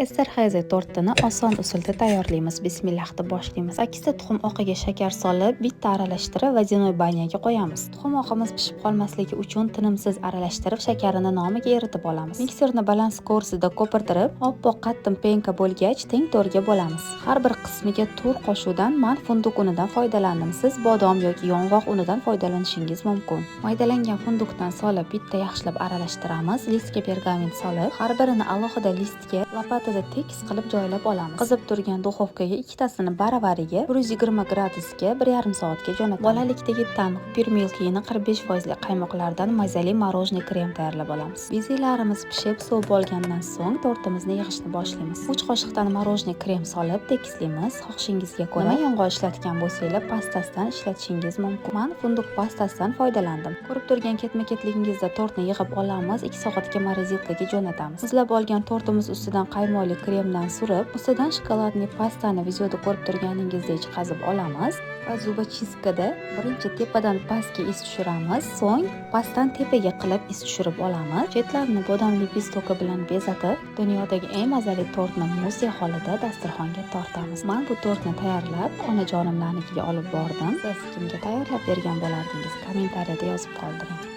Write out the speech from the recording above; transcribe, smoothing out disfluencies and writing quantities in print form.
Esterhazy tortini oson usulda tayyorlaymiz. Bismillah deb boshlaymiz. 2 ta tuxum oqiga shakar solib, bitta aralashtirib vodyanoy banyaga qo'yamiz. Tuxum oqimiz pishib qolmasligi uchun tinimsiz aralashtirib, shakarini nomiga eritib olamiz. Mikserni baland skorsida ko'pirtirib, oppoq qattiq penka bo'lgach, teng to'rga bo'lamiz. Har bir qismiga 4 qo'shuvdan man funduq unidan foydalandim. Siz bodom yoki yong'oq unidan foydalanishingiz mumkin. Maydalangan funduqdan solib, bitta yaxshilab aralashtiramiz. Listga pergament solib, har birini alohida listga lopatada tekis qilib joylab olamiz. Qizib turgan duxovkaga ikkitasini baravariga 120 gradusga 1,5 soatga jo'natamiz. Bolalikdagi taniq Purmilkini 45% qaymoqlardan mazali morojniy krem tayyorlab olamiz. Bezelarimiz pishib, sovib olgandan so'ng tortimizni yig'ishni boshlaymiz. 3 qoshiqdan morojniy krem solib tekislaymiz. Xohishingizga ko'ra yong'oq ishlatgan bo'lsangiz, pastasdan ishlatishingiz mumkin. Men funduq pastasidan foydalandim. Ko'rib turgan ketma-ketligingizda tortni yig'ib olamiz, 2 soatga morozilkaga jo'natamiz. Muzlab olgan tortimiz ustidan qaymoqli kremdan surib, ustidan shokoladli pastani videoda ko'rib turganingizdek qazib olamiz va zubachistkada birinchi tepadan pastga iz tushiramiz, so'ng pastdan tepaga qilib iz tushirib olamiz. Chetlarini bodomli pistoka bilan bezatib, dunyodagi eng mazali tortni muzday holida dasturxonga tortamiz. Men bu tortni tayyorlab, onajonimlarnikiga olib bordim. Siz kimga tayyorlab bergan bo'lardingiz? Kommentariyada yozib qoldiring.